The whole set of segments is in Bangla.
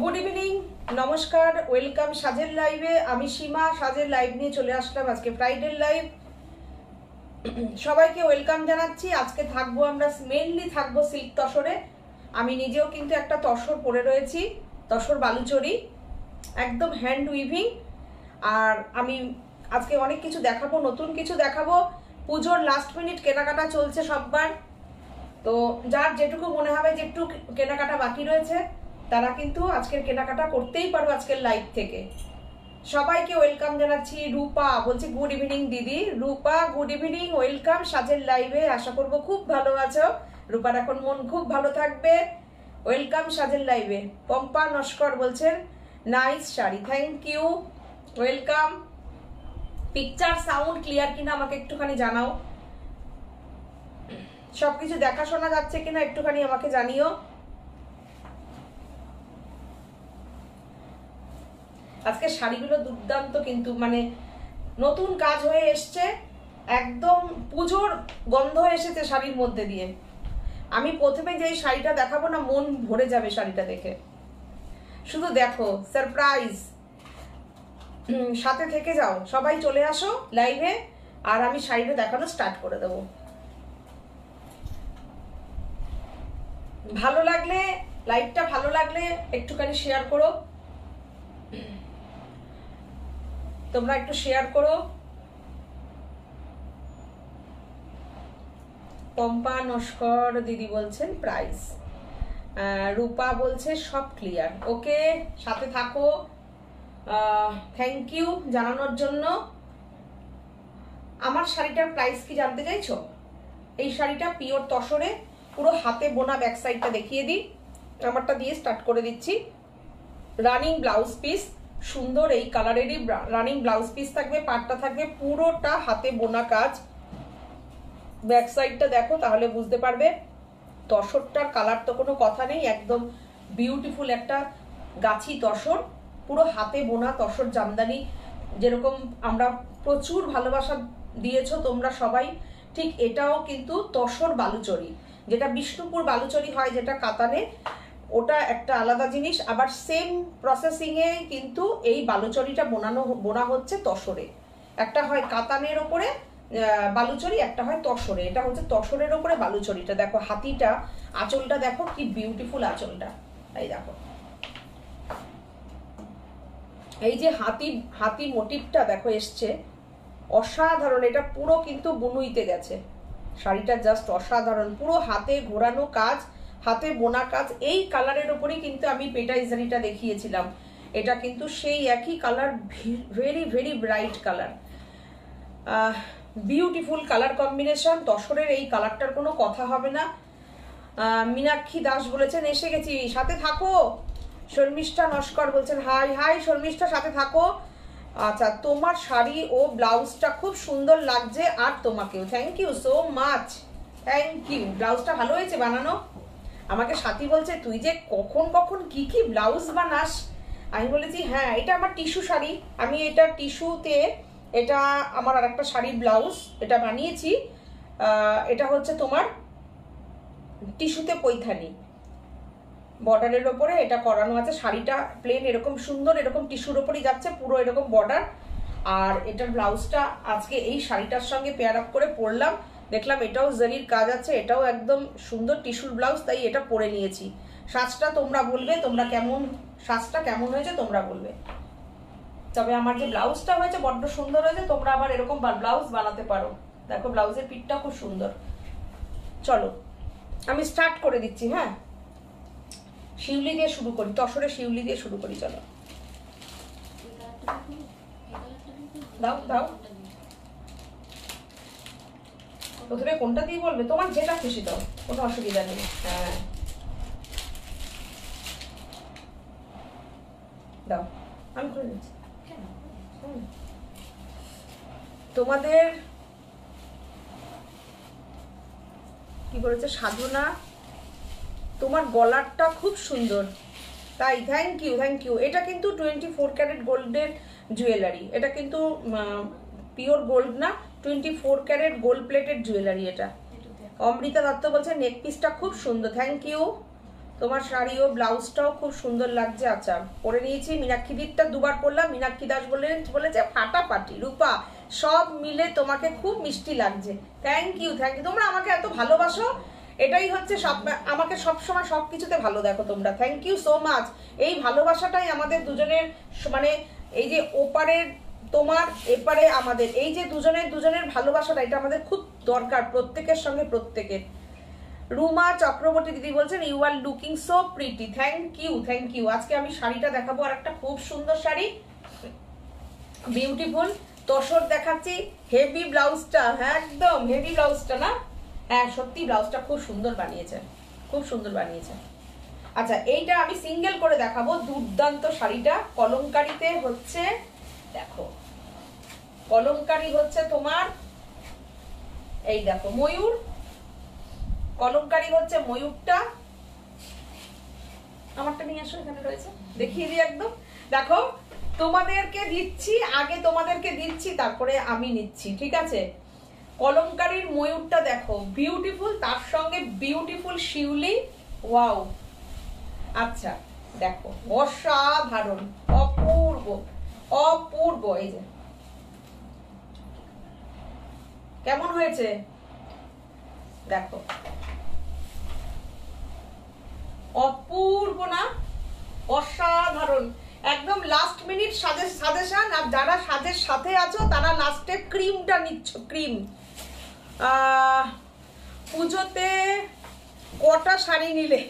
গুড ইভিনিং, নমস্কার, ওয়েলকাম সাজের লাইভে। আমি সীমা সাজের লাইভ নিয়ে চলে আসলাম। আজকে ফ্রাইডে লাইভ, সবাইকে ওয়েলকাম জানাচ্ছি। আজকে থাকবো আমরা মেইনলি থাকবো সিল্ক তসরে। আমি নিজেও কিন্তু একটা তসর পরে রয়েছি, তসর বালুচরি, একদম হ্যান্ড উইভিং। আর আমি আজকে অনেক কিছু দেখাবো, নতুন কিছু দেখাবো। পুজোর লাস্ট মিনিট কেনাকাটা চলছে সববার, তো যার যেটুকু মনে হবে যে একটু কেনাকাটা বাকি রয়েছে তারা কিন্তু আজকের কেনাকাটা করতেই পারো আজকের লাইভ থেকে। সবাইকে ওয়েলকাম জানাচ্ছি। রূপা বলছি গুড ইভিনিং দিদি। রূপা গুড ইভিনিং, ওয়েলকাম সাজের লাইভে। আশা করব খুব ভালো আছো। রূপার এখন মন খুব ভালো থাকবে। ওয়েলকাম সাজের লাইভে। পম্পা নস্কর বলছেন nice sari, thank you, welcome. Picture sound clear কিনা আমাকে একটুখানি জানাও, সবকিছু দেখা শোনা যাচ্ছে কিনা একটুখানি আমাকে জানিও। আজকে শাড়িগুলো দুর্দান্ত, কিন্তু মানে নতুন কাজ হয়ে এসছে, একদম পুজোর গন্ধ এসেছে শাড়ির মধ্যে দিয়ে। আমি প্রথমে যেই শাড়িটা দেখাবো না, মন ভরে যাবে শাড়িটা দেখে। শুধু দেখো, সারপ্রাইজ। সাথে থেকে যাও, সবাই চলে আসো লাইভে, আর আমি শাড়িটা দেখানো স্টার্ট করে দেবো। ভালো লাগলে, লাইভটা ভালো লাগলে একটুখানি শেয়ার করো, তোমরা একটু শেয়ার করো। পম্পা নস্কর দিদি বলছেন প্রাইস। রূপা বলছে সব ক্লিয়ার, ওকে, সাথে থাকো। থ্যাংক ইউ জানানোর জন্য। আমার শাড়িটার প্রাইস কি জানতে চাইছো? এই শাড়িটা পিওর তসরে, পুরো হাতে বোনা। ব্যাক সাইডটা দেখিয়ে দিই, আমারটা দিয়ে স্টার্ট করে দিচ্ছি। রানিং ব্লাউজ পিস, সুন্দর এই কালারেরই রানিং ব্লাউজ পিস থাকবে, পাটটা থাকবে পুরোটা হাতে বোনা কাজ। ব্যাক সাইডটা দেখো তাহলে বুঝতে পারবে। তসরটার কালার তো কোনো কথা নেই, একদম বিউটিফুল একটা গাছি তসর, পুরো হাতে বোনা তসর জামদানি। যেরকম আমরা প্রচুর ভালোবাসা দিয়েছো তোমরা সবাই, ঠিক এটাও কিন্তু তসর বালুচরি, যেটা বিষ্ণুপুর বালুচরি হয় যেটা কাতানে, ওটা একটা আলাদা জিনিস। আবার সেম প্রসেসিংয়ে কিন্তু এই বালুচরিটা বোনা হচ্ছে তসরে। একটা হয় কাতানের ওপরে বালুচরি, একটা হয় তসরে। এটা হচ্ছে তসরের ওপরে বালুচরিটা। দেখো হাতিটা, আঁচলটা দেখো কি বিউটিফুল আঁচলটা, এই দেখো। এই যে হাতি মোটিভটা দেখো এসছে, অসাধারণ। এটা পুরো কিন্তু বুনুইতে গেছে শাড়িটা, জাস্ট অসাধারণ। পুরো হাতে ঘোরানো কাজ, হাতে বোনা কাজ। এই কালারের ওপরেই কিন্তু আমি পেটাইজারিটা দেখিয়েছিলাম, এটা কিন্তু সেই একই colour, very very bright colour, beautiful colour combination. তসরের এই কালারটার কোনো কথা হবে না। মীনাক্ষী দাস বলেছেন এসে গেছি, সাথে থাকো। শর্মিষ্ঠা নস্কর বলছেন হাই হাই শর্মিষ্ঠা, সাথে থাকো। আচ্ছা, তোমার শাড়ি ও ব্লাউজটা খুব সুন্দর লাগছে, আর তোমাকেও thank you so much, thank you. ব্লাউজটা ভালো হয়েছে বানানো। আমাকে সাথী বলছে তুই যে কখন কখন কি কি ব্লাউজ বানাস। আমি বলেছি হ্যাঁ, এটা আমার টিস্যু শাড়ি, আমি এটা টিস্যুতে, এটা আমার আর একটা শাড়ির ব্লাউজ এটা বানিয়েছি। এটা হচ্ছে তোমার টিস্যুতে পৈথানি, বর্ডারের ওপরে এটা করানো আছে। শাড়িটা প্লেন এরকম সুন্দর, এরকম টিস্যুর ওপরই যাচ্ছে, পুরো এরকম বর্ডার। আর এটার ব্লাউজটা আজকে এই শাড়িটার সঙ্গে পেয়ার আপ করে পরলাম, দেখলাম এটাও জারির কাজ আছে, এটাও একদম সুন্দর টিস্যুর ব্লাউজ, তাই এটা পরে নিয়েছি। সাজটা তোমরা বলবে, তোমরা কেমন, সাজটা কেমন হয়েছে তোমরা বলবে। তবে আমার যে ব্লাউজটা হয়েছে বড্ড সুন্দর হয়েছে, তোমরা আবার এরকম ব্লাউজ বানাতে পারো। দেখো ব্লাউজের পিঠটা খুব সুন্দর। চলো আমি স্টার্ট করে দিচ্ছি। হ্যাঁ, শিউলি দিয়ে শুরু করি, তসরে শিউলি দিয়ে শুরু করি। চলো দাও দাও, প্রথমে কোনটা দিয়ে বলবে, তোমার যেটা খুশি দাও, কোনো অসুবিধা নেই। হ্যাঁ দাও, আমি করে দিচ্ছি। তোমাদের কি করেছে সাধনা, তোমার গলারটা খুব সুন্দর, তাই থ্যাংক ইউ থ্যাংক ইউ। এটা কিন্তু 24 ক্যারেট গোল্ডের জুয়েলারি, এটা কিন্তু পিওর গোল্ড না, 24 ক্যারেট গোল্ড প্লেটেড জুয়েলারি এটা। অমৃতা দত্ত বলছে নেক পিসটা খুব সুন্দর, থ্যাংক ইউ। তোমার শাড়ি ও ব্লাউজটাও খুব সুন্দর লাগছে। আচ্ছা, পরে নিয়েছি। মীনাক্ষী দিকটা দুবার পরলাম। মীনাক্ষী দাস বলেছে ফাটাফাটি রূপা, সব মিলে তোমাকে খুব মিষ্টি লাগছে। Thank you, thank you. তোমরা আমাকে এত ভালোবাসো, এটাই হচ্ছে সব, আমাকে সবসময় সব কিছুতে ভালো দেখো তোমরা। Thank you so much. এই ভালোবাসাটাই আমাদের দুজনের, মানে এই যে ওপারের তোমার, এপারে আমাদের, এই যে দুজনের ভালোবাসাটা, এটা আমাদের খুব দরকার প্রত্যেকের সঙ্গে প্রত্যেকের। রুমা চক্রবর্তী দিদি বলছেন you are looking so pretty. Thank you, thank you. আজকে আমি শাড়িটা দেখাবো, আর একটা খুব সুন্দর শাড়ি, বিউটিফুল তসর দেখাচ্ছি। হেভি ব্লাউজটা, হ্যাঁ একদম হেভি ব্লাউজটা না, হ্যাঁ সত্যি ব্লাউজটা খুব সুন্দর বানিয়েছে, খুব সুন্দর বানিয়েছে। আচ্ছা, এইটা আমি সিঙ্গেল করে দেখাবো। দুর্দান্ত শাড়িটা কলমকারিতে হচ্ছে, দেখো কলমকারি হচ্ছে তোমার, এই দেখো ময়ূর, কলমকারি হচ্ছে ময়ূরটা। আমারটা নিয়ে আসো, এখানে রয়েছে, দেখিয়ে দিই একদম। দেখো তোমাদেরকে দিচ্ছি, আগে তোমাদেরকে দিচ্ছি, তারপরে আমি নিচ্ছি, ঠিক আছে? কলমকারির ময়ূরটা দেখো, বিউটিফুল, তার সঙ্গে বিউটিফুল শিউলি। ওয়াও, আচ্ছা দেখো, অসাধারণ, অপূর্ব অপূর্ব। এই যে কেমন হয়েছে দেখো, অপূর্ব না? অসাধারণ, একদম লাস্ট মিনিট সাজেশন। আর যারা সাজের সাথে আছো তারা লাস্টে ক্রিমটা নিচ্ছ, ক্রিম। পুজোতে কটা শাড়ি নিলে?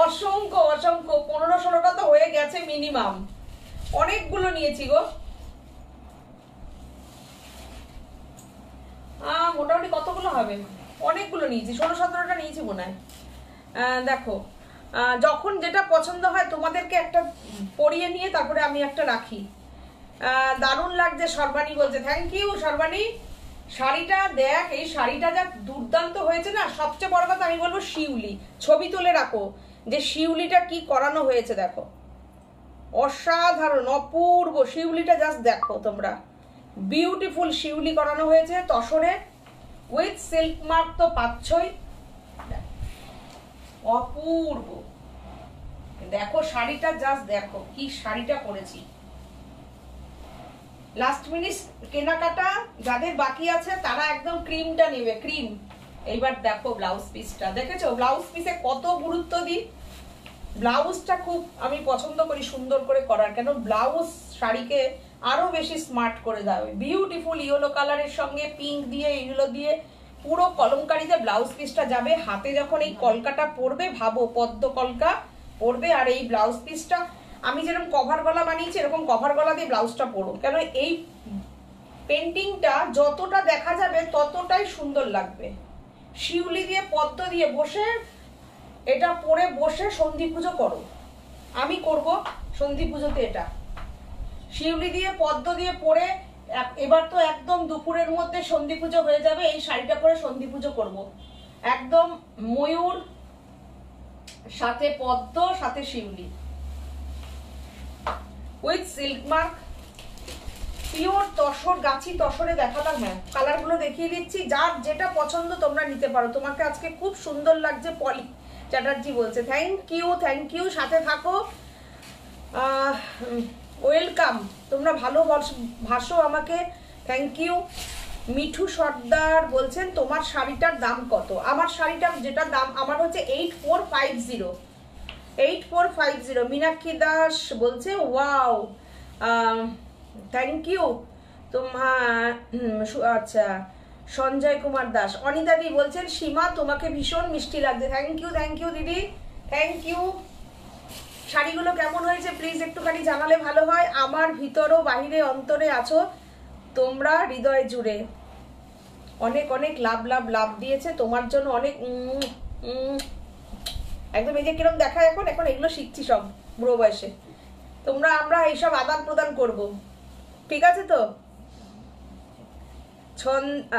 অসংখ্য অসংখ্য, 15-16টা তো হয়ে গেছে মিনিমাম, অনেকগুলো নিয়েছি গো। মোটামুটি কতগুলো হবে, অনেকগুলো নিয়েছি, 16-17টা নিয়েছি মনে হয়। দেখো, যখন যেটা পছন্দ হয় তোমাদেরকে একটা পরিয়ে নিয়ে তারপরে আমি একটা রাখি। দারুণ লাগছে সর্বাণী বলছে, থ্যাংক ইউ সর্বাণী। শাড়িটা দেখ, এই শাড়িটা যা দুর্দান্ত হয়েছে না, সবচেয়ে বড় কথা আমি বলবো শিউলি। ছবি তুলে রাখো যে শিউলিটা কি করানো হয়েছে, দেখো অসাধারণ, অপূর্ব শিউলিটা, জাস্ট দেখো তোমরা, বিউটিফুল শিউলি করানো হয়েছে তসরে, উইথ সিল্ক মার্ক তো পাচ্ছই, অপূর্ব। দেখো শাড়িটা, জাস্ট দেখো কি শাড়িটা করেছি। লাস্ট মিনিট কেনাকাটা যাদের বাকি আছে তারা একদম ক্রিমটা নেবে, ক্রিম। এইবার দেখো ব্লাউজ পিসটা, দেখেছো ব্লাউজ পিসে কত গুরুত্ব দিই। ব্লাউজটা খুব আমি পছন্দ করি সুন্দর করে করার, কেন ব্লাউজ শাড়িকে আরো বেশি স্মার্ট করে দেবে। বিউটিফুল ইয়েলো কালারের সঙ্গে পিঙ্ক দিয়ে, এগুলো দিয়ে পুরো কলমকারিতে ব্লাউজ পিসটা যাবে। হাতে যখন এই কলকাটা পরবে, ভাবো পদ্ম কলকা পরবে, আর এই ব্লাউজ পিসটা আমি যেরকম কভার গলা বানিয়েছি এরকম কভার গলা দিয়ে ব্লাউজটা পরো, কেন এই পেন্টিংটা যতটা দেখা যাবে ততটাই সুন্দর লাগবে। শিউলি দিয়ে পদ্ম দিয়ে বসে, এটা পরে বসে সন্ধি পুজো করো, আমি করব সন্ধি পুজোতে এটা শিউলি দিয়ে পদ্ম দিয়ে পরে। এবার তো একদম দুপুরের মধ্যে সন্ধি পুজো হয়ে যাবে, এই শাড়িটা পরে সন্ধি পুজো করব। একদম ময়ূর সাথে পদ্ম সাথে শিউলি, with silk mark, pure tussar, গাছি তসরে দেখালাম। হ্যাঁ, কালারগুলো দেখিয়ে দিচ্ছি, যার যেটা পছন্দ তোমরা নিতে পারো। তোমাকে আজকে খুব সুন্দর লাগছে, পলি চ্যাটার্জি বলছে, থ্যাংক ইউ, থ্যাংক ইউ, সাথে থাকো, ওয়েলকাম। তোমরা ভালো ভাসো আমাকে, থ্যাংক ইউ। মিঠু সর্দার বলছেন তোমার শাড়িটার দাম কত? আমার শাড়িটার যেটা দাম আমার হচ্ছে 8450, 8450। মীনাক্ষী দাস বলছে ওয়াও, থ্যাংক ইউ তোমার। আচ্ছা, সঞ্জয় কুমার দাস, অনিদাদি বলছেন সীমা তোমাকে ভীষণ মিষ্টি লাগছে। থ্যাংক ইউ, থ্যাংক ইউ দিদি, থ্যাংক ইউ। শাড়িগুলো কেমন হয়েছে প্লিজ একটুখানি জানালে ভালো হয়। আমার ভিতরও বাহিরে অন্তরে আছো তোমরা, হৃদয় জুড়ে। অনেক অনেক লাভ লাভ লাভ দিয়েছে তোমার জন্য, অনেক একদম। এই যে কিরম দেখায় এখন, এখন এগুলো শিখছি সব বুড়ো বয়সে। তোমরা আমরা এইসব আদান প্রদান করব, ঠিক আছে তো?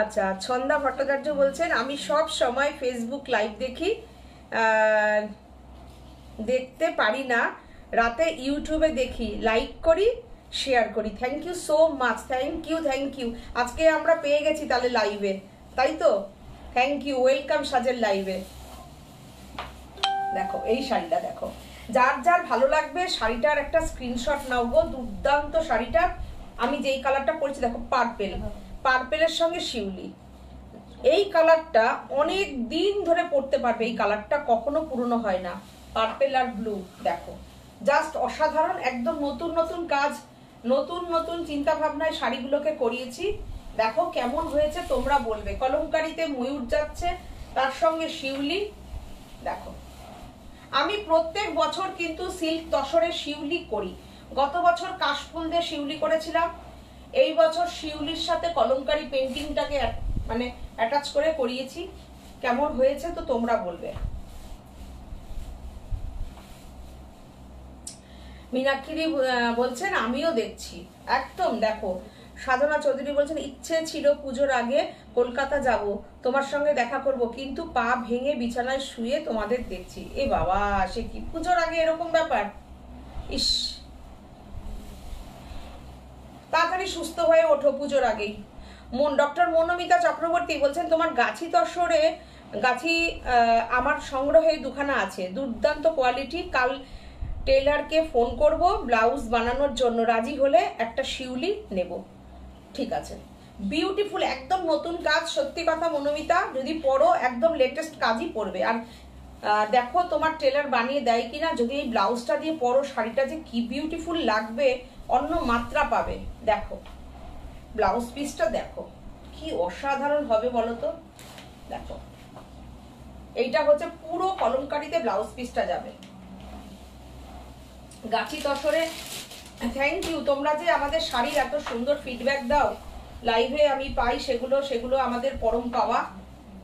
আচ্ছা, ছন্দা ভট্টাচার্য বলছেন আমি সব সময় ফেসবুক লাইভ দেখি, দেখতে পারি না, রাতে ইউটিউবে দেখি, লাইক করি, শেয়ার করি। Thank you so much, thank you, thank you. আজকে আমরা পেয়ে গেছি তাহলে লাইভে, তাই তো? থ্যাংক ইউ, ওয়েলকাম সাজের লাইভে। দেখো এই শাড়িটা দেখো, যার যার ভালো লাগবে শাড়িটার একটা স্ক্রিনশট নাও গো। দুর্দান্ত শাড়িটা। আমি যেই কালারটা পরেছি দেখো, পার্পেল, পার্পেলের সঙ্গে শিউলি। এই কালারটা অনেক দিন ধরে পরতে পারবে, এই কালারটা কখনো পুরনো হয় না। পার্পেল আর ব্লু দেখো, জাস্ট অসাধারণ। একদম নতুন নতুন কাজ, নতুন নতুন চিন্তা ভাবনায় শাড়িগুলোকে করিয়েছি। দেখো কেমন হয়েছে তোমরা বলবে। কলমকারীতে ময়ূর যাচ্ছে, তার সঙ্গে শিউলি। দেখো আমি প্রত্যেক বছর কিন্তু সিল্ক তসরে শিউলি করি। গত বছর কাশফুল দিয়ে শিউলি করেছিলাম, এই বছর শিউলির সাথে কলমকারী পেন্টিংটাকে মানে অ্যাটাচ করে করিয়েছি। কেমন হয়েছে তো তোমরা বলবে। মীনাক্ষী বলছেন আমিও দেখছি একদম। দেখো সাধনা চৌধুরী বলছেন ইচ্ছে ছিল পুজোর আগে কলকাতা যাব, তোমার সঙ্গে দেখা করব, কিন্তু পা ভেঙে বিছানায় শুয়ে তোমাদের দেখছি। এ বাবা, সে কি পুজোর আগে এরকম ব্যাপার! ইস, তাড়াতাড়ি সুস্থ হয়ে ওঠো পুজোর আগেই। ডক্টর মনোমিতা চক্রবর্তী বলছেন তোমার গাছি তসরে গাছি আমার সংগ্রহে দুখানা আছে, দুর্দান্ত কোয়ালিটি। কাল টেইলারকে ফোন করব ব্লাউজ বানানোর জন্য, রাজি হলে একটা শিউলি নেব। ঠিক আছে, বিউটিফুল, একদম নতুন কাজ। সত্যি কথা মনোমিতা, যদি পরো একদম লেটেস্ট কাজই পরবে। আর দেখো তোমার টেলার বানিয়ে দেয় কিনা, যদি এই ব্লাউজটা দিয়ে পরো শাড়িটা যে কি বিউটিফুল লাগবে, অন্য মাত্রা পাবে। দেখো ব্লাউজ পিসটা দেখো কি অসাধারণ হবে বলো তো। দেখো এইটা হচ্ছে পুরো কলমকারীতে ব্লাউজ পিসটা যাবে। গাছি তসরে থ্যাংক ইউ, তোমরা যে আমাদের শাড়ির এত সুন্দর ফিডব্যাক দাও, লাইভে আমি পাই, সেগুলো আমাদের পরম পাওয়া।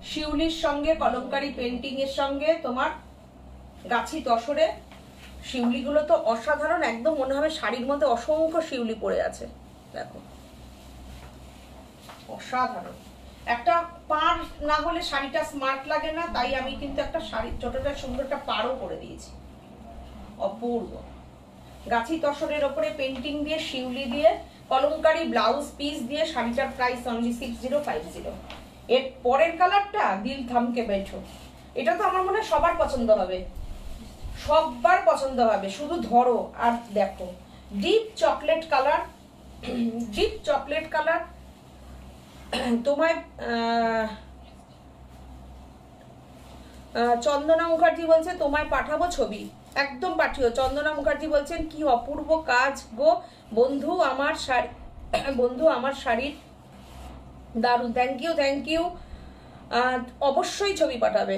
শিউলির সঙ্গে কলমকারী পেন্টিং এর সঙ্গে তোমার গাছি তসরে শিউলিগুলো তো অসাধারণ। একদম মনে হবে শাড়ির মধ্যে অসংখ্য শিউলি পড়ে আছে। দেখো অসাধারণ। একটা পাড় না হলে শাড়িটা স্মার্ট লাগে না, তাই আমি কিন্তু একটা শাড়ির ছোটটা সুন্দর একটা পাড়ও করে দিয়েছি। অপূর্ব। গাছি তসরের ওপরে পেন্টিং দিয়ে শিউলি দিয়ে কলমকারী ব্লাউজ পিস দিয়ে শাড়িটার প্রাইস অনলি 6050। এর পরের কালারটা দিল থামকে বেঠো, এটা তো আমার মনে হয় সবার পছন্দ হবে, সবার পছন্দ হবে। শুধু ধরো আর দেখো, deep chocolate colour, deep chocolate colour. তোমায় চন্দনা মুখার্জি বলছে তোমায় পাঠাবো ছবি, একদম পাঠিও। চন্দনা মুখার্জি বলছেন কি অপূর্ব কাজ গো বন্ধু, আমার শাড়ি, বন্ধু আমার শাড়ির দারুণ। Thank you, thank you. অবশ্যই ছবি পাঠাবে,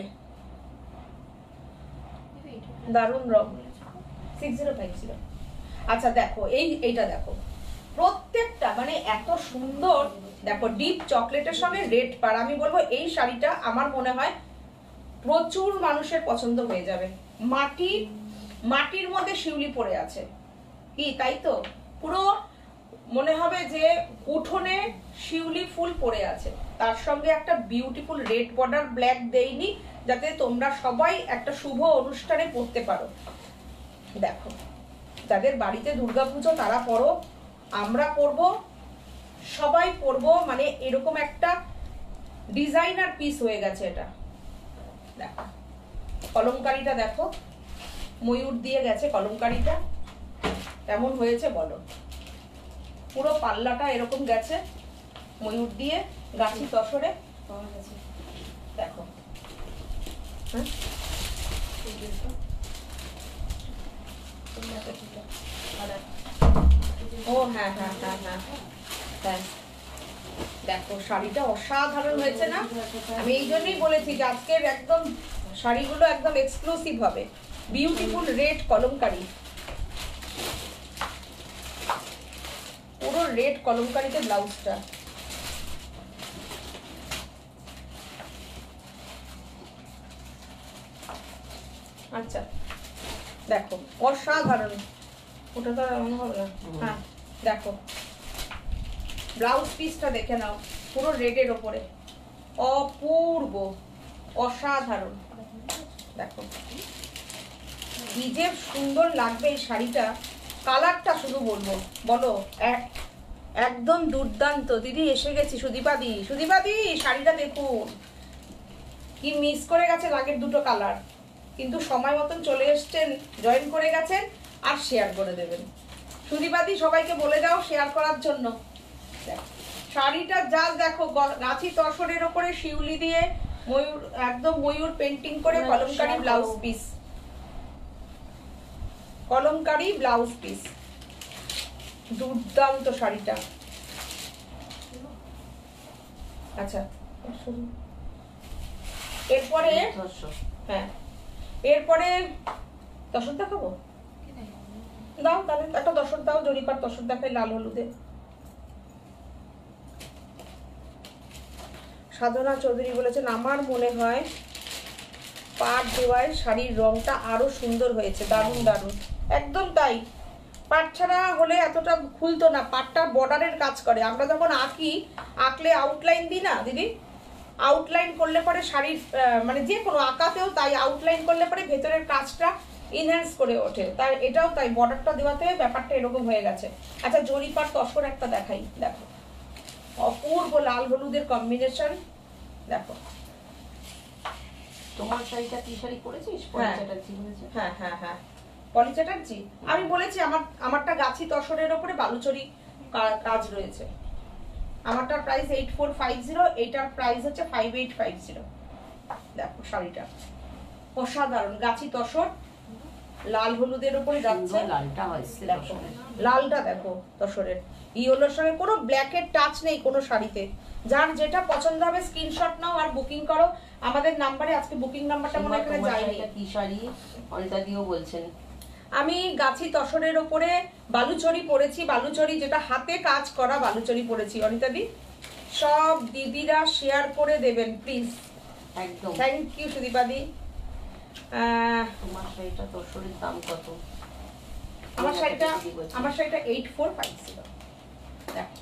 দারুণ রং। 6050। আচ্ছা দেখো এইটা দেখো, প্রত্যেকটা মানে এত সুন্দর। দেখো ডিপ চকলেটের সঙ্গে রেড পাড়। আমি বলবো এই শাড়িটা আমার মনে হয় প্রচুর মানুষের পছন্দ হয়ে যাবে। মাটির মধ্যে শিউলি পড়ে আছে কি, তাই তো? পুরো মনে হবে যে উঠোনে শিউলি ফুল পড়ে আছে, তার সঙ্গে একটা বিউটিফুল রেড বর্ডার ব্ল্যাক দেইনি, যাতে তোমরা সবাই একটা শুভ অনুষ্ঠানে পড়তে পারো। দেখো যাদের বাড়িতে দুর্গাপুজো তারা পরো, আমরা পরবো, সবাই পরবো। মানে এরকম একটা ডিজাইনার পিস হয়ে গেছে এটা। দেখো কলমকারীটা দেখো, ময়ূর দিয়ে গেছে কলমকারীটা, কেমন হয়েছে বলো। পুরো পাল্লাটা এরকম গেছে ময়ূর দিয়ে গাছি তসরে। দেখো হ্যাঁ, ও হ্যাঁ হ্যাঁ হ্যাঁ হ্যাঁ হ্যাঁ। দেখো শাড়িটা অসাধারণ হয়েছে না? আমি এই জন্যই বলেছি যে আজকের একদম শাড়িগুলো একদম এক্সক্লুসিভ হবে। বিউটিফুল রেড কলমকারী, পুরো রেড কলমকারীতে ব্লাউজটা। আচ্ছা দেখো অসাধারণ, ওটা তো এমন হবে না। হ্যাঁ দেখো ব্লাউজ পিসটা দেখে নাও, পুরো রেডের ওপরে, অপূর্ব, অসাধারণ। দেখো কি যে সুন্দর লাগবে এই শাড়িটা। কালারটা শুধু বলবো, বলো একদম দুর্দান্ত। দিদি এসে গেছি, সুদীপাদি, সুদীপাদি শাড়িটা দেখুন কি মিস করে গেছে আগের দুটো কালার। কিন্তু সময় মতন চলে এসছেন, জয়েন করে গেছেন, আর শেয়ার করে দেবেন। সুদীপাদি সবাইকে বলে দাও শেয়ার করার জন্য। শাড়িটা যা দেখো, গাছি তসরের ওপরে শিউলি দিয়ে ময়ূর, একদম ময়ূর পেন্টিং করে Kalamkari blouse piece, Kalamkari blouse piece, দুর্দান্ত শাড়িটা। আচ্ছা, এরপরে হ্যাঁ, এরপরে দশর দেখাবো, দাও তাহলে একটা দশর দাও, জরিপার দশর দেখাই লাল হলুদে। সাধনা চৌধুরী বলেছেন আমার মনে হয় পাট দেওয়ায় শাড়ির রংটা আরো সুন্দর হয়েছে, দারুণ দারুণ। একদম তাই, পাট ছাড়া হলে এতটা খুলতো না, পাটটা বর্ডারের কাজ করে। আমরা যখন আঁকলে আউটলাইন দিই না দিদি, আউটলাইন করলে পরে শাড়ির মানে যে কোনো আঁকাতেও তাই, আউটলাইন করলে পরে ভেতরের কাজটা ইনহ্যান্স করে ওঠে। তাই এটাও তাই, বর্ডারটা দেওয়াতে ব্যাপারটা এরকম হয়ে গেছে। আচ্ছা, জরিপার তসর একটা দেখাই, দেখো অপূর্ব লাল হলুদের কম্বিনেশন। দেখো তোমার শাড়িটা কি শাড়ি পরেছিস? হ্যাঁ হ্যাঁ হ্যাঁ, পলি চ্যাটার্জি। আমি বলেছি আমারটা গাছি তসরের ওপরে বালুচরি কাজ রয়েছে। আমারটার প্রাইস 8450, এইটার প্রাইস হচ্ছে 5850। দেখো শাড়িটা অসাধারণ, গাছি তসর লাল হলুদের উপরে যাচ্ছে। লালটা হয়েছে, দেখো লালটা দেখো তসরের, ইয়েলোর সঙ্গে কোনো ব্ল্যাকের টাচ নেই কোনো শাড়িতে। যার যেটা পছন্দ হবে স্ক্রিনশট নাও আর বুকিং করো আমাদের নাম্বারে। আজকে বুকিং নাম্বারটা মনে এখানে যায়নি। কি শাড়ি অনিতা দিও বলছেন? আমি গাছি তসরের ওপরে বালুচরি পরেছি, বালুচরি যেটা হাতে কাজ করা বালুচরি পরেছি। অনিতা দি, সব দিদিরা শেয়ার করে দেবেন প্লিজ। একদম, থ্যাংক ইউ সুদীপাদি। তোমার শাড়িটা তসরের দাম কত? আমার শাড়িটা 8450। দেখো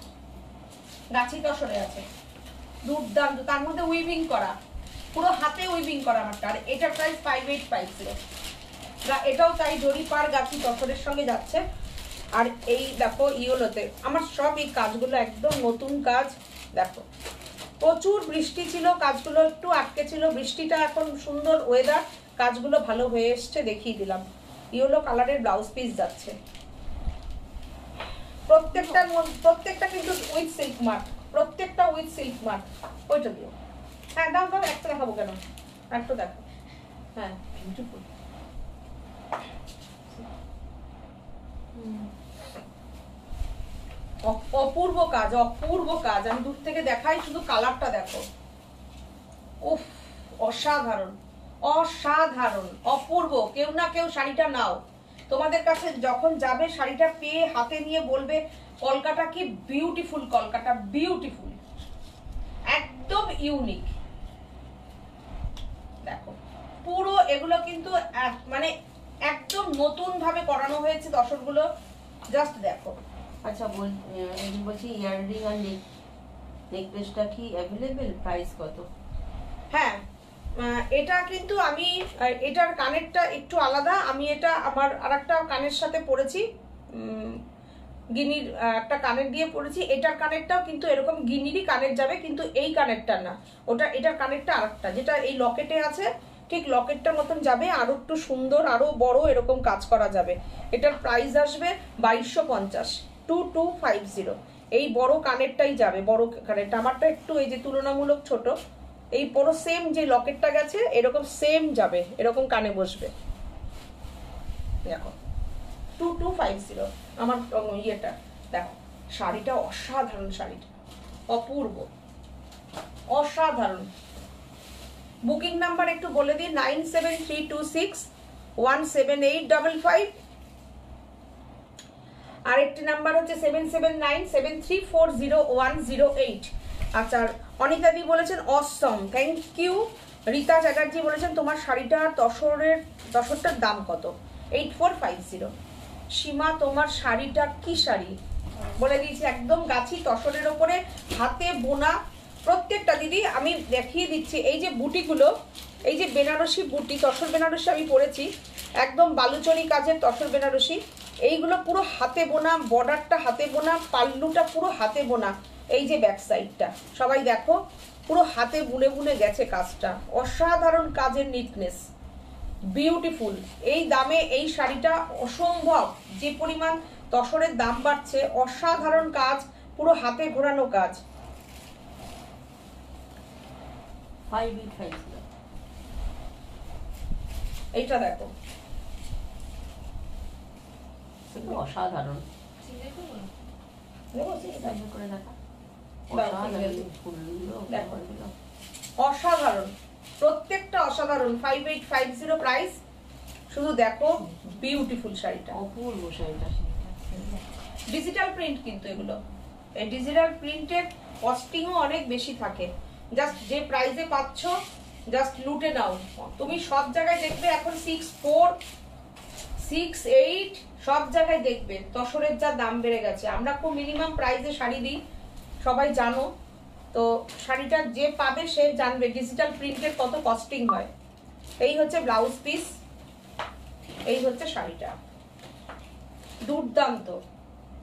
গাছি তসরে আছে, দুর্দান্ত, তার মধ্যে উইভিং করা, পুরো হাতে উইভিং করা আমারটা। আর এটার প্রাইস 5850। এটাও তাই, জরিপার গাছি তসরের সঙ্গে যাচ্ছে। আর এই দেখো ইয়েলোতে আমার সব এই কাজগুলো একদম নতুন কাজ। দেখো প্রচুর বৃষ্টি ছিল, কাজগুলো একটু আটকে ছিল, বৃষ্টিটা এখন সুন্দর ওয়েদার, কাজগুলো ভালো হয়ে এসছে, দেখিয়ে দিলাম। ইয়েলো কালারের ব্লাউজ পিস যাচ্ছে, প্রত্যেকটা কিন্তু উইথ সিল্ক মার্ক, প্রত্যেকটা উইথ সিল্ক মার্ক। ওইটা দিও, হ্যাঁ দাও দাও, একটা দেখাবো কেন, একটা দেখো। হ্যাঁ বিউটিফুল, অপূর্ব কাজ, অপূর্ব কাজ। আমি দূর থেকে দেখাই, শুধু কালারটা দেখো, উফ অসাধারণ, অসাধারণ, অপূর্ব। কেউ না কেউ শাড়িটা নাও, তোমাদের কাছে যখন যাবে শাড়িটা পেয়ে হাতে নিয়ে বলবে কলকাতা কি বিউটিফুল, কলকাতা বিউটিফুল, একদম ইউনিক। দেখো পুরো এগুলো কিন্তু মানে একদম নতুন ভাবে করানো হয়েছে দর্শকগুলো, জাস্ট দেখো। আচ্ছা বলছি ইয়াররিং আর নেকলেসটা কি অ্যাভেলেবেল? প্রাইস কত? হ্যাঁ, এটা কিন্তু আমি এটার কানেরটা একটু আলাদা, আমি এটা আমার আরেকটা কানের সাথে পরেছি, গিনির একটা কানের দিয়ে পরেছি। এটার কানেরটাও কিন্তু এরকম গিনিরই কানের যাবে, কিন্তু এই কানেরটা না, ওটা এটার কানেরটা আরেকটা, যেটা এই লকেটে আছে ঠিক লকেটটার মতন যাবে, আরো একটু সুন্দর আরো বড় এরকম কাজ করা যাবে। এটার প্রাইস আসবে 2250, 2250। এই বড় কানেরটাই যাবে, বড় কানেরটা। আমারটা একটু এই যে তুলনামূলক ছোট, এই পুরো সেম যে লকেটটা গেছে এরকম সেম যাবে, এরকম কানে বসবে। দেখো 2250 আমার ইয়েটা। দেখো শাড়িটা অসাধারণ, শাড়িটা অপূর্ব, অসাধারণ। বুকিং নাম্বার একটু বলে দিই, 9732617855। আরেকটি নাম্বার হচ্ছে 7797340108। আচ্ছা, অনিতাদি বলেছেন অসম, থ্যাংক ইউ। রীতা চ্যাটার্জি বলেছেন তোমার শাড়িটা তসরটার দাম কত? 8450। সীমা তোমার শাড়িটা কি শাড়ি? বলে দিয়েছি, একদম গাছি তসরের ওপরে হাতে বোনা প্রত্যেকটা। দিদি আমি দেখিয়ে দিচ্ছি, এই যে বুটিগুলো, এই যে বেনারসি বুটি, তসর বেনারসি আমি পরেছি, একদম বালুচরি কাজের তসর বেনারসি। এইগুলো পুরো হাতে বোনা, বর্ডারটা হাতে বোনা, পাল্লুটা পুরো হাতে বোনা। এই যে ব্যাক সাইডটা সবাই দেখো, পুরো হাতে বুনে বুনে গেছে কাজটা, অসাধারণ কাজের নিটনেস, বিউটিফুল। এই দামে এই শাড়িটা অসম্ভব, যে পরিমাণ তসরের দাম বাড়ছে, অসাধারণ কাজ, পুরো হাতে ঘোরানো কাজ। 5850 এইটা দেখো, এগুলো অসাধারণ। দেখো, করে দেখা দাও, অসাধারণ ফুলগুলো দেখো। এগুলো। অসাধারণ, প্রত্যেকটা অসাধারণ। 5850 প্রাইস। শুধু দেখো বিউটিফুল শাড়িটা, অপূর্ব শাড়িটা। ডিজিটাল প্রিন্ট কিন্তু এগুলো, এই ডিজিটাল প্রিন্টের কস্টিংও অনেক বেশি থাকে। জাস্ট যে প্রাইসে পাচ্ছ জাস্ট লুটে নাও। তুমি সব জায়গায় দেখবে এখন 64 68 সব জায়গায় দেখবে তসরের যা দাম বেড়ে গেছে। আমরা খুব মিনিমাম প্রাইসে শাড়ি দিই, সবাই জানো তো। শাড়িটা যে পাবে সে জানবে ডিজিটাল প্রিন্টের কত কস্টিং হয়। এই হচ্ছে ব্লাউজ পিস, এই হচ্ছে শাড়িটা, দুর্দান্ত।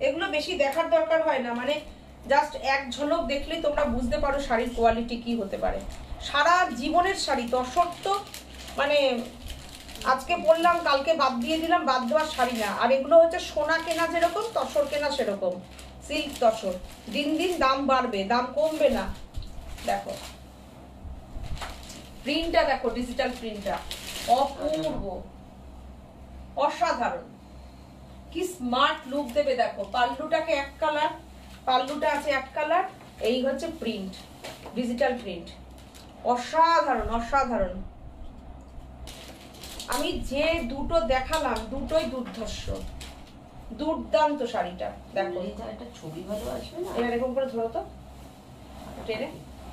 এগুলো বেশি দেখার দরকার হয় না, মানে জাস্ট এক ঝলক দেখলেই তোমরা বুঝতে পারো শাড়ির কোয়ালিটি কি হতে পারে। সারা জীবনের শাড়ি, তসর তো মানে আজকে পরলাম কালকে বাদ দিয়ে দিলাম, বাদ দেওয়ার শাড়ি না। আর এগুলো হচ্ছে সোনা কেনা যেরকম, তসর কেনা সেরকম, সিল্ক তসর। দিন দিন দাম বাড়বে, দাম কমবে না। দেখো প্রিন্টটা দেখো, ডিজিটাল প্রিন্টটা অপূর্ব, অসাধারণ। কি স্মার্ট লুক দেবে দেখো। পাল্লুটাকে এক কালার, পাল্লুটা আছে এক কালার, এই হচ্ছে প্রিন্ট, ডিজিটাল প্রিন্ট। অসাধারণ অসাধারণ। আমি যে দুটো দেখালাম দুটোই দুর্ধর্ষ, দুর্দান্ত শাড়িটা। দেখো এটা একটা ছবি ভালো আসবে না? এবার এরকম করে ধরো তো টেনে,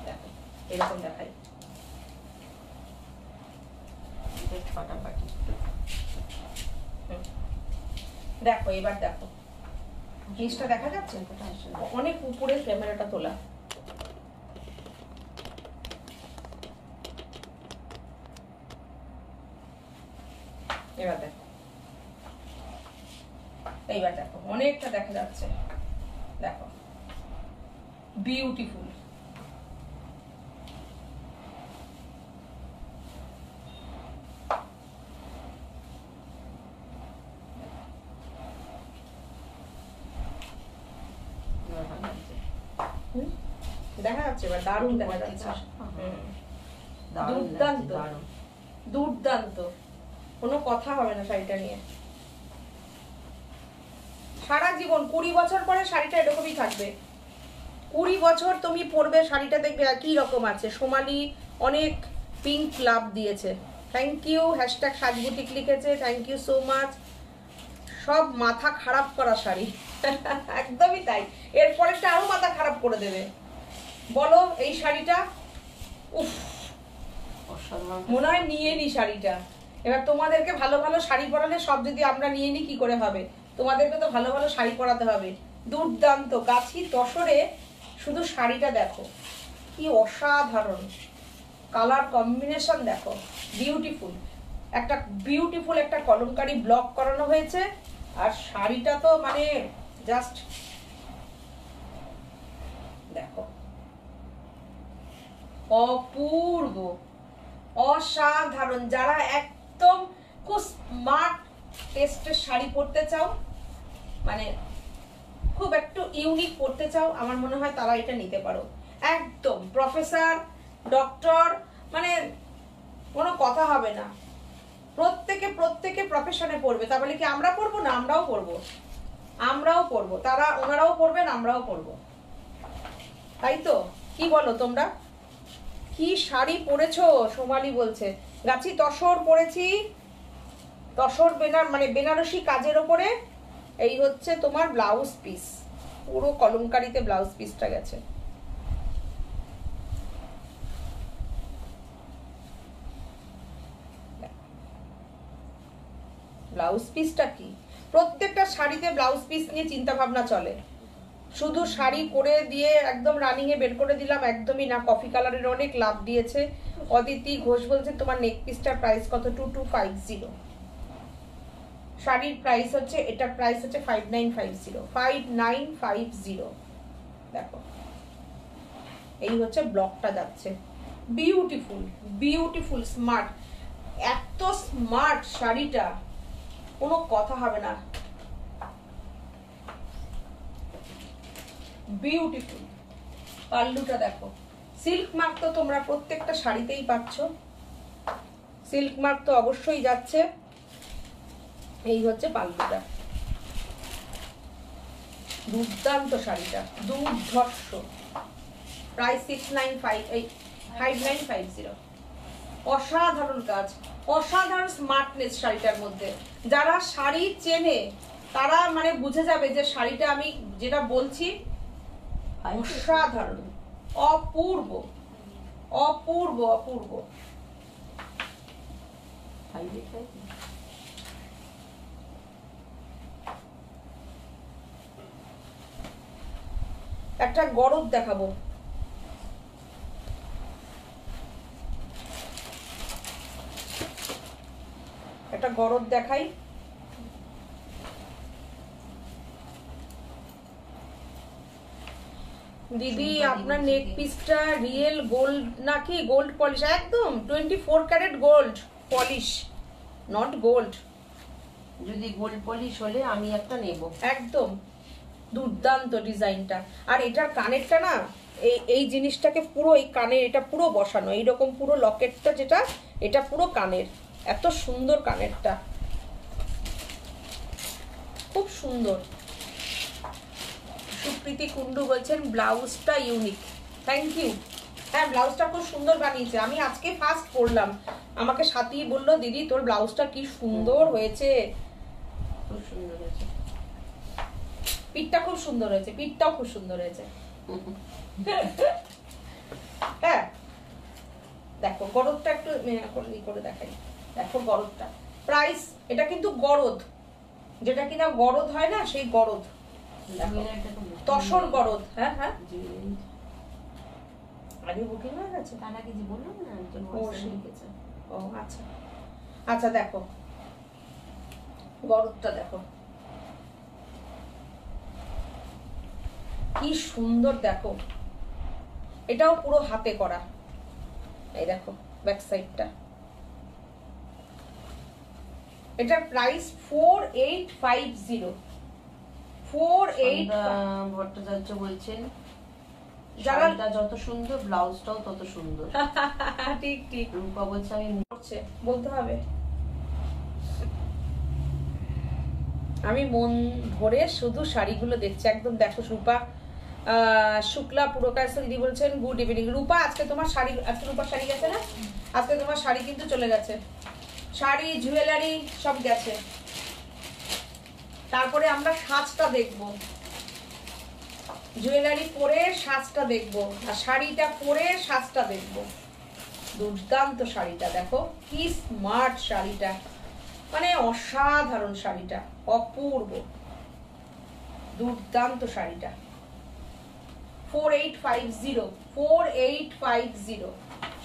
দেখো এরকম দেখাই। এটা ফাটাফাটি। দেখো এবার দেখো জিনিসটা দেখা যাচ্ছে, এটা আসলে অনেক উপরে ক্যামেরাটা তোলা। এবার দেখো, এইবার দেখো অনেকটা দেখা যাচ্ছে। দেখো বিউটিফুল। দেখা যাচ্ছে এবার, দারুণ দেখা যাচ্ছে। দুর্দান্ত দুর্দান্ত, কোনো কথা হবে না শাড়িটা নিয়ে। সারা জীবন 20 বছর পরে শাড়িটা এরকমই থাকবে। 20 বছর তুমি পরবে শাড়িটা, দেখবে একই রকম আছে। সোমালি অনেক পিঙ্ক লাভ দিয়েছে, থ্যাংক ইউ। হ্যাশট্যাগ সাজবুটিক লিখেছে, থ্যাংক ইউ সো মাচ। সব মাথা খারাপ করা শাড়ি, একদমই তাই। এরপরেরটা আরো মাথা খারাপ করে দেবে। বলো এই শাড়িটা, উফ, মনে হয় নিয়ে নি শাড়িটা। এবার তোমাদেরকে ভালো ভালো শাড়ি পরালে সব যদি আমরা নিয়ে নি কি করে হবে? তোমাদেরকে তো ভালো ভালো শাড়ি পরাতে হবে। দুর্দান্ত গাছি তসরে, শুধু শাড়িটা দেখো কি অসাধারণ কালার কম্বিনেশন, দেখো বিউটিফুল। একটা বিউটিফুল একটা কলমকারি ব্লক করানো হয়েছে। আর শাড়িটা তো মানে জাস্ট দেখো অপূর্ব, অসাধারণ। যারা একদম খুব স্মার্ট টেস্টের শাড়ি পরতে চাও, মানে খুব একটু ইউনিক পরতে চাও, আমার মনে হয় তারা এটা নিতে পারো। একদম প্রফেসর, ডক্টর, মানে কোনো কথা হবে না। প্রত্যেকে প্রত্যেকে প্রফেশনে পড়বে, তা বলে কি আমরা পড়বো না? আমরাও পড়বো, আমরাও পড়বো, তারা ওনারাও পড়বেন, আমরাও পড়বো, তাই তো? কি বলো তোমরা? কি শাড়ি পরেছো? সোমালি বলছে গাছি তসর পরেছি, তসর মানে বেনারসি কাজের ওপরে। এই হচ্ছে তোমার ব্লাউজ পিস, পুরো কলমকারিতে ব্লাউজ পিসটা গেছে। ব্লাউজ পিসটা কি, প্রত্যেকটা শাড়িতে ব্লাউজ পিস নিয়ে চিন্তা ভাবনা চলে। শুধু শাড়ি করে দিয়ে একদম রানিং এ বের করে দিলাম, একদমই না। কফি কালারের অনেক লাভ দিয়েছে। অদিতি ঘোষ বলছে তোমার নেক পিসটার প্রাইস কত? 2250। শাড়ির প্রাইস হচ্ছে, এটার প্রাইস হচ্ছে 5950, 5950। দেখো এই হচ্ছে ব্লকটা যাচ্ছে, বিউটিফুল বিউটিফুল স্মার্ট। এত স্মার্ট শাড়িটা, কোনো কথা হবে না। বিউটিফুল। পাল্লুটা দেখো, সিল্ক মার্ক তো তোমরা প্রত্যেকটা শাড়িতেই পাচ্ছ, সিল্ক মার্ক তো অবশ্যই যাচ্ছে। এই হচ্ছে পাল্লুটা, দুর্দান্ত শাড়িটা, দুর্ধর্ষ। প্রাইস 5950। অসাধারণ কাজ, অসাধারণ স্মার্টনেস শাড়িটার মধ্যে। যারা শাড়ি চেনে তারা মানে বুঝে যাবে যে শাড়িটা আমি যেটা বলছি অসাধারণ, অপূর্ব অপূর্ব অপূর্ব। একটা গরদ দেখাবো, একটা গরদ দেখাই। দিদি আপনার নেক পিসটা রিয়েল গোল্ড নাকি গোল্ড পলিশ? একদম 24 carat gold polish, not gold. যদি গোল্ড পলিশ হলে আমি একটা নেব। একদম দুর্দান্ত ডিজাইনটা। আর এটার কানেরটা না, এই জিনিসটাকে পুরো এই কানের এটা পুরো বসানো, এইরকম পুরো লকেটটা যেটা, এটা পুরো কানের। এত সুন্দর কানেরটা, খুব সুন্দর। সুপ্রীতি কুন্ডু বলছেন ব্লাউজটা ইউনিক, থ্যাংক ইউ। হ্যাঁ, ব্লাউজটা খুব সুন্দর বানিয়েছে, আমি আজকে ফার্স্ট পরলাম। আমাকে সাথী বললো দিদি তোর ব্লাউজটা কি সুন্দর হয়েছে। খুব সুন্দর হয়েছে, পিঠটা খুব সুন্দর হয়েছে, পিঠটাও খুব সুন্দর হয়েছে। হ্যাঁ দেখো গরদটা একটু করে দেখাই, দেখো গরদটা। প্রাইস, এটা কিন্তু গরদ, যেটা কিনা গরদ হয় না সেই গরদ, তসর গরদ। হ্যাঁ হ্যাঁ, আগে বুকিং হয়ে গেছে, তার আগে যে বললাম না একজন লিখেছে। ও আচ্ছা আচ্ছা, দেখো গরদটা দেখো কি সুন্দর, দেখো এটাও পুরো হাতে করা। এই দেখো ব্যাক সাইডটা, এটার প্রাইস 4850। 4850। ভট্টাচার্য বলছেন যারা শাড়িটা যত সুন্দর ব্লাউজটাও তত সুন্দর। ঠিক ঠিক। রূপা বলছে আমি বলতে হবে, আমি মন ভরে শুধু শাড়িগুলো দেখছি একদম। দেখো রূপা শুক্লা পুরকাশ দিদি বলছেন গুড ইভিনিং। রূপা আজকে তোমার শাড়ি, আজকে রূপার শাড়ি গেছে না, আজকে তোমার শাড়ি কিন্তু চলে গেছে, শাড়ি জুয়েলারি সব গেছে। তারপরে আমরা সাজটা দেখবো, জুয়েলারি পরে সাজটা দেখবো, আর শাড়িটা পরে সাজটা দেখবো। দুর্দান্ত শাড়িটা দেখো, কি স্মার্ট শাড়িটা, মানে অসাধারণ শাড়িটা, অপূর্ব দুর্দান্ত শাড়িটা। 4850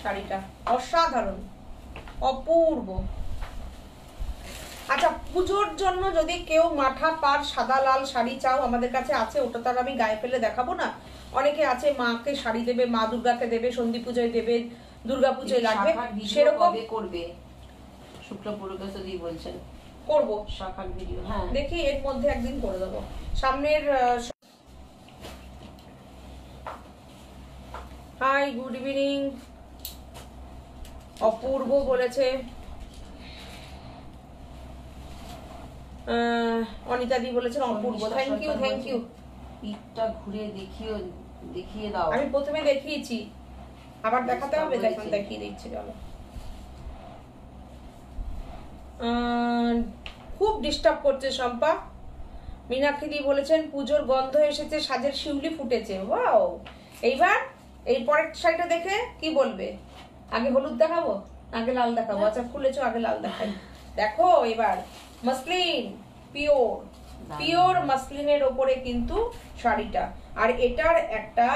শাড়িটা অসাধারণ, অপূর্ব। আচ্ছা, পুজোর জন্য যদি কেউ মাথা পার সাদা লাল শাড়ি চাও, আমাদের কাছে আছে। ওটা তো আর আমি গায়ে ফেলে দেখাবো না। অনেকে আছে মাকে শাড়ি দেবে, মা দুর্গাকে দেবে, সন্ধি পুজোয় দেবে, দুর্গা পুজোয় লাগবে, সেরকম করবে। শুক্লা পুরকাশ দিদি বলছেন করবো শাখার ভিডিও। হ্যাঁ দেখি এর মধ্যে একদিন করে দেবো। সামনের হাই গুড ইভিনিং। অপূর্ব বলেছে, অনিতা দি বলেছেন অপূর্ব, থ্যাংক ইউ থ্যাংক ইউ। পিঠটা ঘুরে দেখিয়ে দাও। আমি প্রথমে দেখিয়েছি, আবার দেখাতে হবে, দেখুন দেখিয়ে দিচ্ছি। চলো, খুব ডিস্টার্ব করছে শম্পা। মীনাক্ষী দি বলেছেন পুজোর গন্ধ এসেছে, সাজের শিউলি ফুটেছে। ওয়াও, এইবার এই পরের শাড়িটা দেখে কি বলবে? আগে হলুদ দেখাবো, আগে লাল দেখাবো? আচ্ছা খুলেছো, আগে লাল দেখাই। দেখো এবার মসলিন, পিওর মসলিনের ওপরে কিন্তু শাড়িটা। আর এটার একটা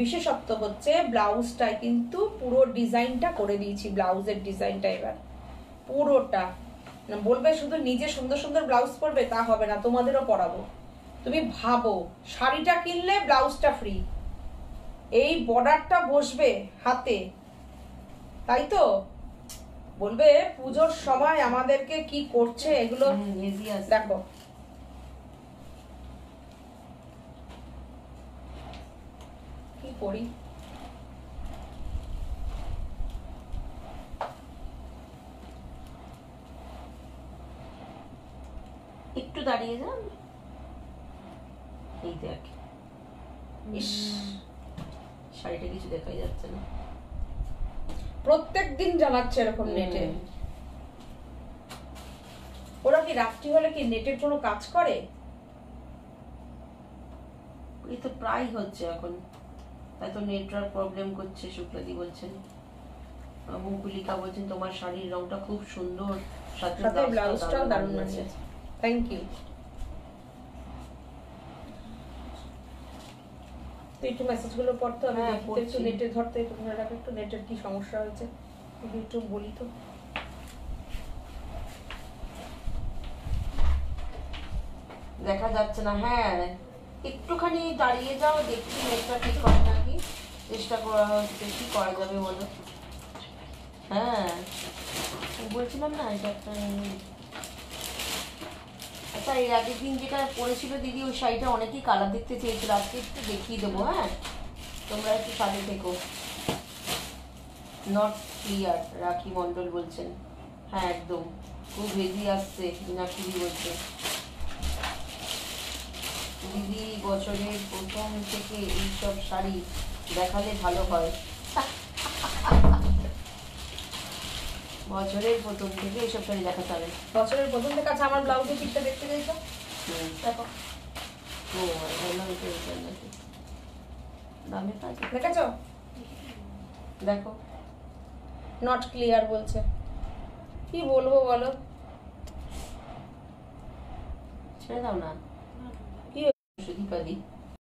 বিশেষত্ব হচ্ছে ব্লাউজটায় কিন্তু পুরো ডিজাইনটা করে দিয়েছি, ব্লাউজের ডিজাইনটা এবার পুরোটা। বলবে শুধু নিজে সুন্দর সুন্দর ব্লাউজ পরবে, তা হবে না, তোমাদেরও পরাবো। তুমি ভাবো, শাড়িটা কিনলে ব্লাউজটা ফ্রি, এই বর্ডারটা বসবে হাতে, তাই তো বলবে পুজোর সময় আমাদেরকে কি করছে এগুলো হেভি আছে। দেখো কি করি। একটু দাঁড়িয়ে যান, এই দেখ, ইস, শাড়িটা কিছু দেখাই যাচ্ছে না। প্রত্যেক দিন জানাচ্ছে এরকম নেটে। ওরা কি রাত্রি হলে কি নেটের কোনো কাজ করে? এই তো প্রায় হচ্ছে এখন, এত নেটওয়ার্ক প্রবলেম করছে। শুক্লাদি বলছেন, মুকুলিকা বলছেন তোমার শাড়ির রংটা খুব সুন্দর, সাথে ব্লাউজটাও দারুণ আছে। Thank you. তুই একটু মেসেজগুলো পড়তো, আমি একটু নেটে ধরতে, একটু ধরে রাখ, একটু নেটের কি সমস্যা হয়েছে একটু বলি তো। দেখা যাচ্ছে না। হ্যাঁ, একটুখানি দাঁড়িয়ে যাও, দেখছি নেটটা ঠিক করে নাকি, চেষ্টা করা হচ্ছে, কি করা যাবে বলো। হ্যাঁ বলছিলাম না এটা একটা। আচ্ছা, এর আগের দিন যেটা পরেছিল দিদি, ওই শাড়িটা অনেকেই কালার দেখতে চেয়েছিল, আজকে একটু দেখিয়ে দেবো। হ্যাঁ, তোমরা একটু সাথে থেকো। নট ক্লিয়ার, রাখি মণ্ডল বলছেন। হ্যাঁ একদম, খুব হেভি আসছে, মীনাক্ষী বলছে। দিদি বছরের প্রথম থেকে এইসব শাড়ি দেখালে ভালো হয়। বছরের প্রথম থেকে এইসব শাড়ি দেখাতে হবে। বছরের প্রথম থেকে আছে আমার ব্লাউজের পিকটা দেখতে চাইছো? দেখো, ও ভাবলাম এটা এটা নাকি দামে কাজ। দেখেছো? দেখো, নট ক্লিয়ার বলছে, কি বলবো বলো। ছেড়ে দাও না, কি সুদীপাদি।